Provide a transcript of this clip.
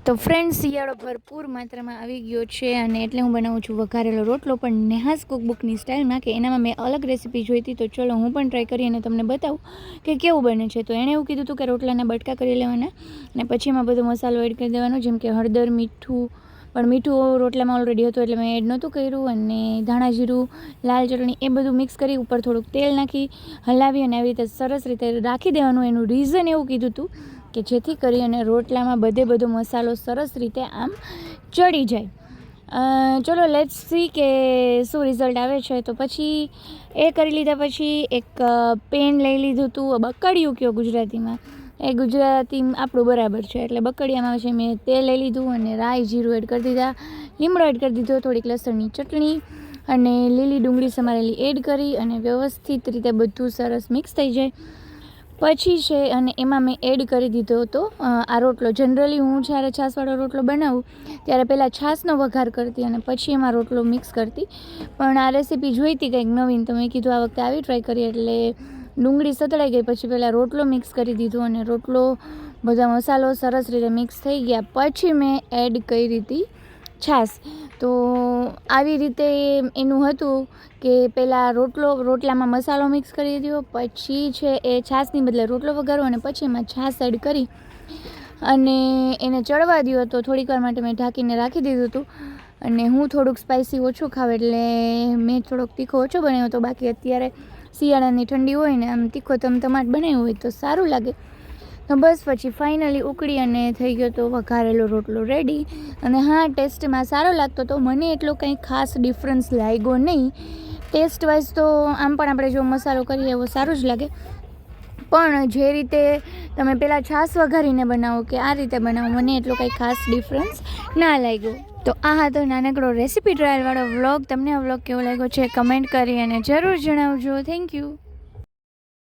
તો ફ્રેન્ડ્સ, શિયાળો ભરપૂર માત્રામાં આવી ગયો છે અને એટલે હું બનાવું છું વઘારેલો રોટલો, પણ નેહાસ કુકબુકની સ્ટાઇલમાં, કે એનામાં મેં અલગ રેસીપી જોઈ હતી. તો ચલો હું પણ ટ્રાય કરી અને તમને બતાવું કે કેવું બને છે. તો એણે એવું કીધું હતું કે રોટલાના બટકા કરી લેવાના અને પછી એમાં બધો મસાલો એડ કરી દેવાનો, જેમ કે હળદર, મીઠું. પણ મીઠું રોટલામાં ઓલરેડી હતું એટલે મેં એડ નહોતું કર્યું. અને ધાણા જીરું, લાલ ચટણી એ બધું મિક્સ કરી ઉપર થોડુંક તેલ નાખી હલાવી અને આવી રીતે સરસ રીતે રાખી દેવાનું. એનું રીઝન એવું કીધું હતું કે જેથી કરી અને રોટલામાં બધો મસાલો સરસ રીતે આમ ચડી જાય. ચલો લેટ્સ સી કે શું રિઝલ્ટ આવે છે. તો પછી એ કરી લીધા પછી એક પેન લઈ લીધું હતું, બકડિયું કયો ગુજરાતીમાં, એ ગુજરાતી આપણું બરાબર છે એટલે બકડિયામાં છે. મેં તેલ લઈ લીધું અને રાઈ જીરું એડ કરી દીધા, લીમડો એડ કરી દીધો, થોડીક લસણની ચટણી અને લીલી ડુંગળી સમારેલી એડ કરી અને વ્યવસ્થિત રીતે બધું સરસ મિક્સ થઈ જાય પછી છે અને એમાં મેં એડ કરી દીધો હતો આ રોટલો. જનરલી હું જ્યારે છાશવાળો રોટલો બનાવું ત્યારે પહેલાં છાશનો વઘાર કરતી અને પછી એમાં રોટલો મિક્સ કરતી, પણ આ રેસીપી જોઈતી કંઈક નવીન, તો મેં કીધું આ વખતે આવી ટ્રાય કરીએ. એટલે ડુંગળી સતળાઈ ગઈ પછી પહેલાં રોટલો મિક્સ કરી દીધો અને રોટલો બધા મસાલો સરસ રીતે મિક્સ થઈ ગયા પછી મેં એડ કરી હતી છાશ. તો આવી રીતે એનું હતું કે પહેલાં રોટલામાં મસાલો મિક્સ કરી દો, પછી છે એ છાશની બદલે રોટલો વઘારો અને પછી એમાં છાશ એડ કરી અને એને ચડવા દો. તો થોડીક વાર માટે મેં ઢાંકીને રાખી દીધું હતું. અને હું થોડુંક સ્પાઇસી ઓછું ખાવ એટલે મેં થોડોક તીખો ઓછો બનાવ્યો હતો. બાકી અત્યારે શિયાળાની ઠંડી હોય ને આમ તીખો ટમાટ બનાવ્યો હોય તો સારું લાગે. તો બસ પછી ફાઇનલી ઉકળી અને થઈ ગયો તો વઘારેલો રોટલો રેડી. અને હા, ટેસ્ટમાં સારો લાગતો તો, મને એટલો કંઈ ખાસ ડિફરન્સ લાગ્યો નહીં. ટેસ્ટ વાઇઝ તો આમ પણ આપણે જો મસાલો કરીએ એવો સારું જ લાગે, પણ જે રીતે તમે પહેલાં છાશ વઘારીને બનાવો કે આ રીતે બનાવો, મને એટલો કંઈ ખાસ ડિફરન્સ ના લાગ્યો. તો આ હતો નાનકડો રેસીપી ટ્રાયલવાળો વ્લોગ. તમને આ વ્લોગ કેવો લાગ્યો છે કમેન્ટ કરી અને જરૂર જણાવજો. Thank you.